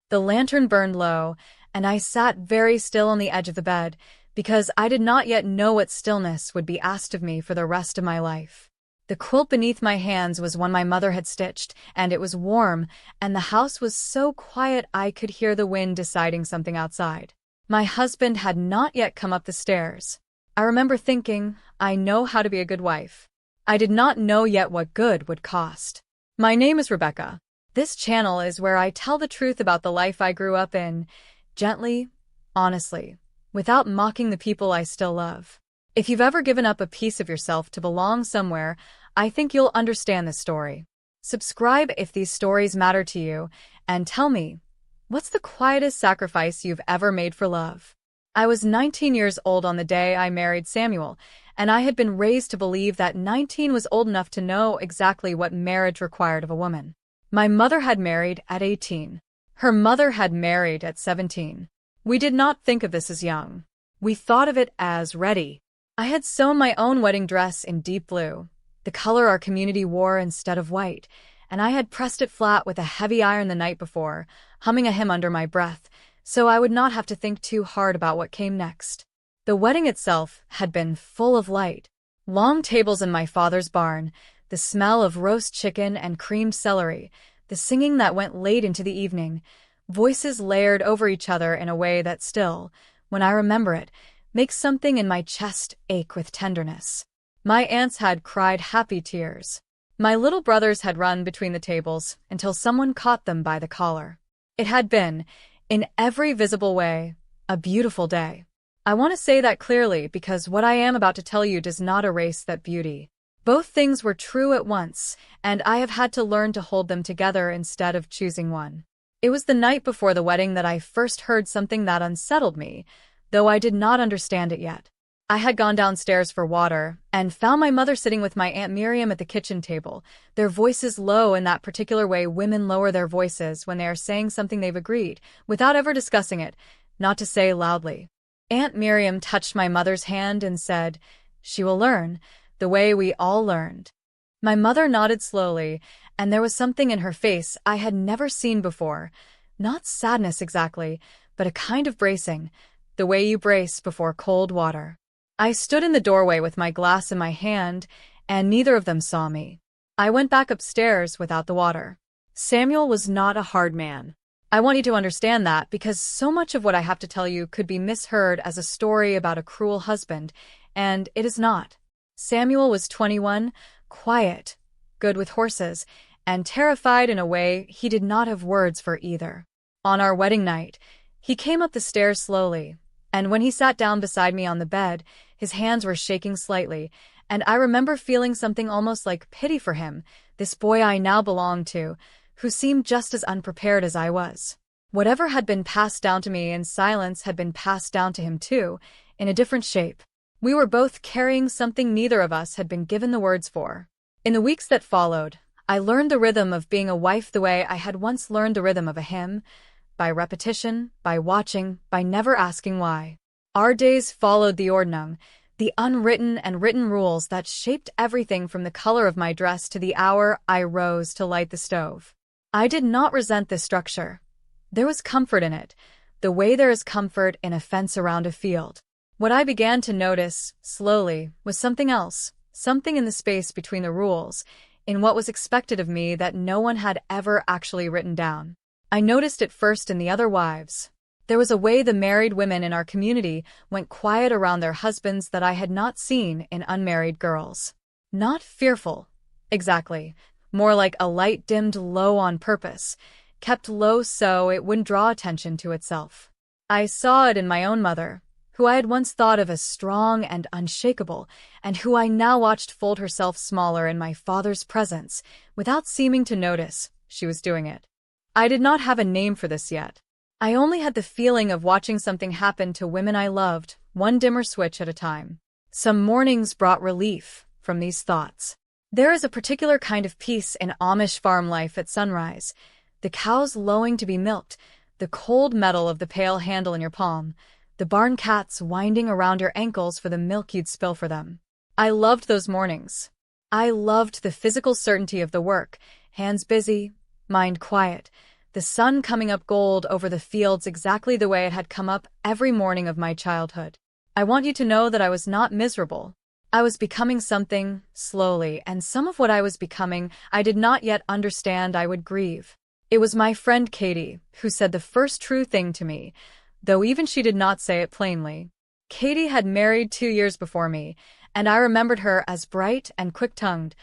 The lantern burned low, and I sat very still on the edge of the bed, because I did not yet know what stillness would be asked of me for the rest of my life. The quilt beneath my hands was one my mother had stitched, and it was warm, and the house was so quiet I could hear the wind deciding something outside. My husband had not yet come up the stairs. I remember thinking, I know how to be a good wife. I did not know yet what good would cost. My name is Rebecca. This channel is where I tell the truth about the life I grew up in, gently, honestly, without mocking the people I still love. If you've ever given up a piece of yourself to belong somewhere, I think you'll understand this story. Subscribe if these stories matter to you, and tell me, what's the quietest sacrifice you've ever made for love? I was 19 years old on the day I married Samuel, and I had been raised to believe that 19 was old enough to know exactly what marriage required of a woman. My mother had married at 18. Her mother had married at 17. We did not think of this as young. We thought of it as ready. I had sewn my own wedding dress in deep blue, the color our community wore instead of white, and I had pressed it flat with a heavy iron the night before, humming a hymn under my breath, so I would not have to think too hard about what came next. The wedding itself had been full of light. Long tables in my father's barn, the smell of roast chicken and creamed celery, the singing that went late into the evening, voices layered over each other in a way that still, when I remember it, makes something in my chest ache with tenderness. My aunts had cried happy tears. My little brothers had run between the tables until someone caught them by the collar. It had been, in every visible way, a beautiful day. I want to say that clearly because what I am about to tell you does not erase that beauty. Both things were true at once, and I have had to learn to hold them together instead of choosing one. It was the night before the wedding that I first heard something that unsettled me, though I did not understand it yet. I had gone downstairs for water and found my mother sitting with my Aunt Miriam at the kitchen table, their voices low in that particular way women lower their voices when they are saying something they've agreed, without ever discussing it, not to say loudly. Aunt Miriam touched my mother's hand and said, "She will learn, the way we all learned." My mother nodded slowly, and there was something in her face I had never seen before, not sadness exactly, but a kind of bracing, the way you brace before cold water. I stood in the doorway with my glass in my hand, and neither of them saw me. I went back upstairs without the water. Samuel was not a hard man. I want you to understand that because so much of what I have to tell you could be misheard as a story about a cruel husband, and it is not. Samuel was 21, quiet, good with horses, and terrified in a way he did not have words for either. On our wedding night, he came up the stairs slowly, and when he sat down beside me on the bed, his hands were shaking slightly, and I remember feeling something almost like pity for him, this boy I now belonged to, who seemed just as unprepared as I was. Whatever had been passed down to me in silence had been passed down to him too, in a different shape. We were both carrying something neither of us had been given the words for. In the weeks that followed, I learned the rhythm of being a wife the way I had once learned the rhythm of a hymn, by repetition, by watching, by never asking why. Our days followed the ordnung, the unwritten and written rules that shaped everything from the color of my dress to the hour I rose to light the stove. I did not resent this structure. There was comfort in it, the way there is comfort in a fence around a field. What I began to notice, slowly, was something else, something in the space between the rules, in what was expected of me that no one had ever actually written down. I noticed it first in the other wives. There was a way the married women in our community went quiet around their husbands that I had not seen in unmarried girls. Not fearful, exactly, more like a light dimmed low on purpose, kept low so it wouldn't draw attention to itself. I saw it in my own mother, who I had once thought of as strong and unshakable, and who I now watched fold herself smaller in my father's presence, without seeming to notice she was doing it. I did not have a name for this yet. I only had the feeling of watching something happen to women I loved, one dimmer switch at a time. Some mornings brought relief from these thoughts. There is a particular kind of peace in Amish farm life at sunrise. The cows lowing to be milked, the cold metal of the pail handle in your palm, the barn cats winding around your ankles for the milk you'd spill for them. I loved those mornings. I loved the physical certainty of the work, hands busy, mind quiet, the sun coming up gold over the fields exactly the way it had come up every morning of my childhood. I want you to know that I was not miserable. I was becoming something, slowly, and some of what I was becoming I did not yet understand I would grieve. It was my friend Katie who said the first true thing to me, though even she did not say it plainly. Katie had married 2 years before me, and I remembered her as bright and quick-tongued,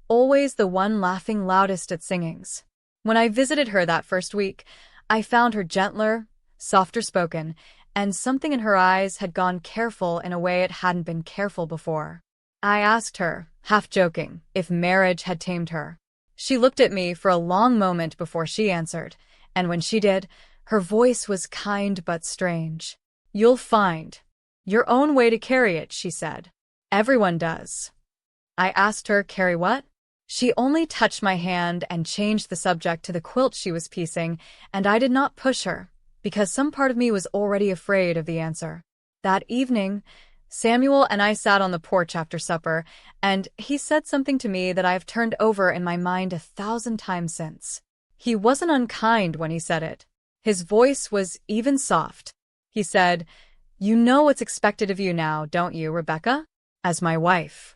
always the one laughing loudest at singings. When I visited her that first week, I found her gentler, softer spoken, and something in her eyes had gone careful in a way it hadn't been careful before. I asked her, half joking, if marriage had tamed her. She looked at me for a long moment before she answered, and when she did, her voice was kind but strange. "You'll find your own way to carry it," she said. "Everyone does." I asked her, "Carry what?" She only touched my hand and changed the subject to the quilt she was piecing, and I did not push her, because some part of me was already afraid of the answer. That evening, Samuel and I sat on the porch after supper, and he said something to me that I have turned over in my mind 1,000 times since. He wasn't unkind when he said it. His voice was even soft. He said, "You know what's expected of you now, don't you, Rebecca? As my wife."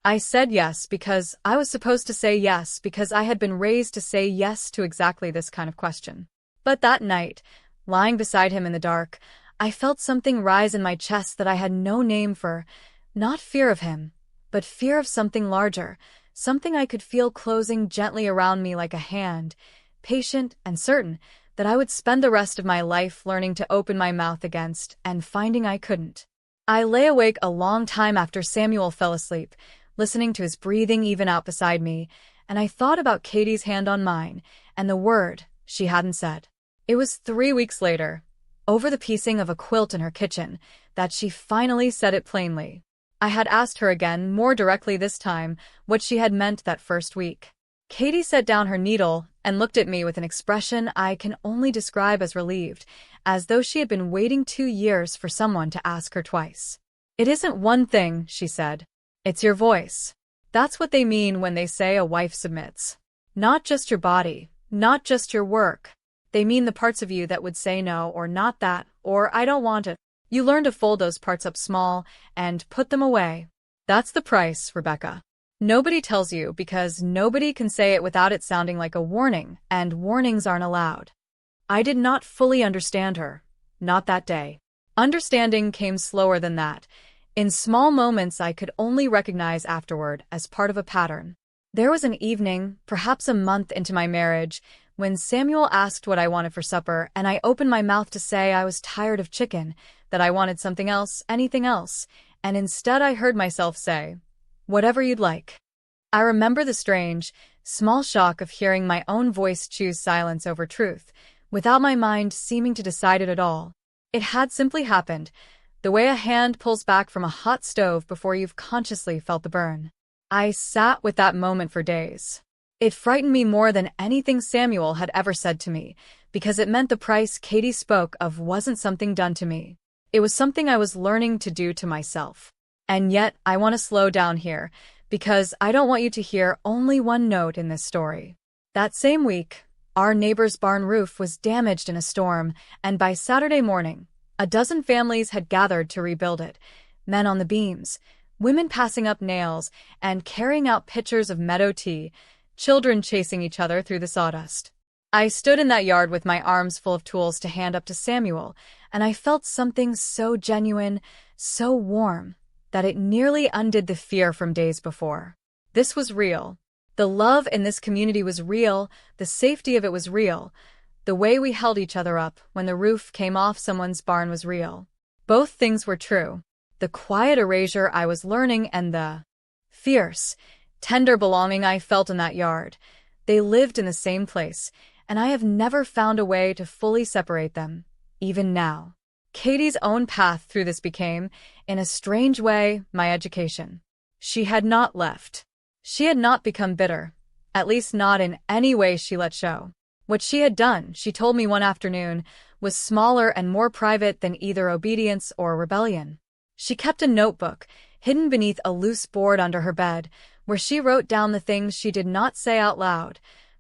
I said yes because I was supposed to say yes because I had been raised to say yes to exactly this kind of question. But that night, lying beside him in the dark, I felt something rise in my chest that I had no name for, not fear of him, but fear of something larger, something I could feel closing gently around me like a hand, patient and certain that I would spend the rest of my life learning to open my mouth against and finding I couldn't. I lay awake a long time after Samuel fell asleep, listening to his breathing even out beside me, and I thought about Katie's hand on mine and the word she hadn't said. It was 3 weeks later, over the piecing of a quilt in her kitchen, that she finally said it plainly. I had asked her again, more directly this time, what she had meant that first week. Katie set down her needle and looked at me with an expression I can only describe as relieved, as though she had been waiting 2 years for someone to ask her twice. "It isn't one thing," she said. "It's your voice. That's what they mean when they say a wife submits. Not just your body, not just your work. They mean the parts of you that would say no or not that, or I don't want it. You learn to fold those parts up small and put them away. That's the price, Rebecca. Nobody tells you because nobody can say it without it sounding like a warning, and warnings aren't allowed." I did not fully understand her. Not that day. Understanding came slower than that. In small moments I could only recognize afterward as part of a pattern. There was an evening, perhaps a month into my marriage, when Samuel asked what I wanted for supper, and I opened my mouth to say I was tired of chicken, that I wanted something else, anything else, and instead I heard myself say, "Whatever you'd like." I remember the strange, small shock of hearing my own voice choose silence over truth, without my mind seeming to decide it at all. It had simply happened, the way a hand pulls back from a hot stove before you've consciously felt the burn. I sat with that moment for days. It frightened me more than anything Samuel had ever said to me, because it meant the price Katie spoke of wasn't something done to me. It was something I was learning to do to myself. And yet, I want to slow down here, because I don't want you to hear only one note in this story. That same week, our neighbor's barn roof was damaged in a storm, and by Saturday morning, a dozen families had gathered to rebuild it, men on the beams, women passing up nails and carrying out pitchers of meadow tea, children chasing each other through the sawdust. I stood in that yard with my arms full of tools to hand up to Samuel, and I felt something so genuine, so warm, that it nearly undid the fear from days before. This was real. The love in this community was real, the safety of it was real. The way we held each other up when the roof came off someone's barn was real. Both things were true. The quiet erasure I was learning and the fierce, tender belonging I felt in that yard. They lived in the same place, and I have never found a way to fully separate them, even now. Katie's own path through this became, in a strange way, my education. She had not left. She had not become bitter, at least not in any way she let show. What she had done, she told me one afternoon, was smaller and more private than either obedience or rebellion. She kept a notebook, hidden beneath a loose board under her bed, where she wrote down the things she did not say out loud,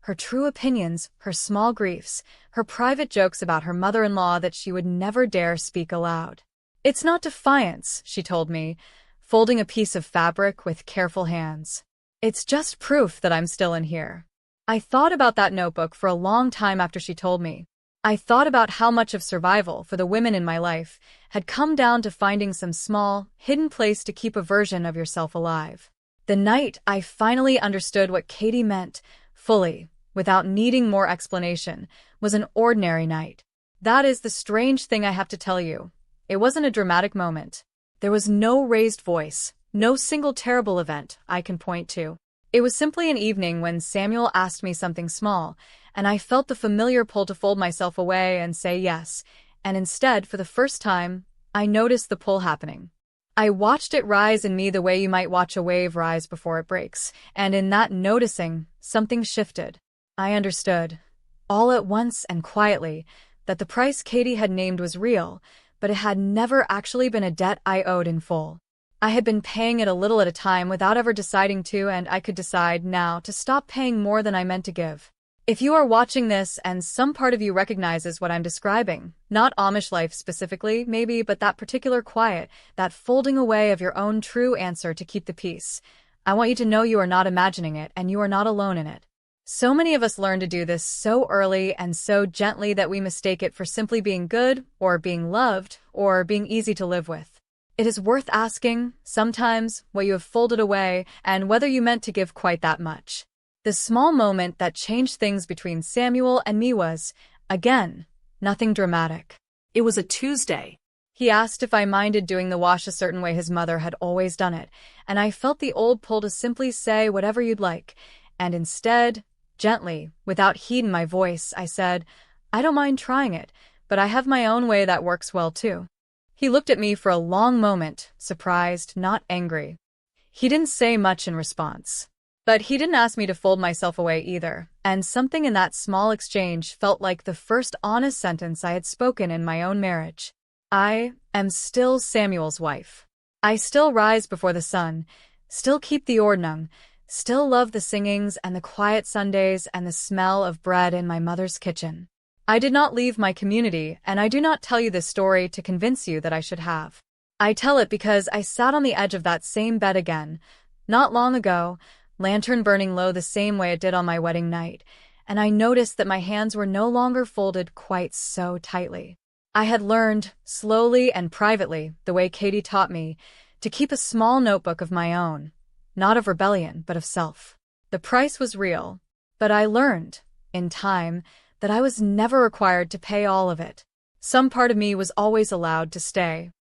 her true opinions, her small griefs, her private jokes about her mother-in-law that she would never dare speak aloud. "It's not defiance," she told me, folding a piece of fabric with careful hands. "It's just proof that I'm still in here." I thought about that notebook for a long time after she told me. I thought about how much of survival for the women in my life had come down to finding some small, hidden place to keep a version of yourself alive. The night I finally understood what Katie meant, fully, without needing more explanation, was an ordinary night. That is the strange thing I have to tell you. It wasn't a dramatic moment. There was no raised voice, no single terrible event I can point to. It was simply an evening when Samuel asked me something small, and I felt the familiar pull to fold myself away and say yes, and instead, for the first time, I noticed the pull happening. I watched it rise in me the way you might watch a wave rise before it breaks, and in that noticing, something shifted. I understood, all at once and quietly, that the price Katie had named was real, but it had never actually been a debt I owed in full. I had been paying it a little at a time without ever deciding to, and I could decide now to stop paying more than I meant to give. If you are watching this and some part of you recognizes what I'm describing, not Amish life specifically, maybe, but that particular quiet, that folding away of your own true answer to keep the peace, I want you to know you are not imagining it and you are not alone in it. So many of us learn to do this so early and so gently that we mistake it for simply being good, or being loved, or being easy to live with. It is worth asking, sometimes, what you have folded away and whether you meant to give quite that much. The small moment that changed things between Samuel and me was, again, nothing dramatic. It was a Tuesday. He asked if I minded doing the wash a certain way his mother had always done it, and I felt the old pull to simply say whatever you'd like, and instead, gently, without heat in my voice, I said, "I don't mind trying it, but I have my own way that works well too." He looked at me for a long moment, surprised, not angry. He didn't say much in response. But he didn't ask me to fold myself away either, and something in that small exchange felt like the first honest sentence I had spoken in my own marriage. I am still Samuel's wife. I still rise before the sun, still keep the ordnung, still love the singings and the quiet Sundays and the smell of bread in my mother's kitchen. I did not leave my community, and I do not tell you this story to convince you that I should have. I tell it because I sat on the edge of that same bed again, not long ago, lantern burning low the same way it did on my wedding night, and I noticed that my hands were no longer folded quite so tightly. I had learned, slowly and privately, the way Katie taught me, to keep a small notebook of my own, not of rebellion, but of self. The price was real, but I learned, in time, that I was never required to pay all of it. Some part of me was always allowed to stay.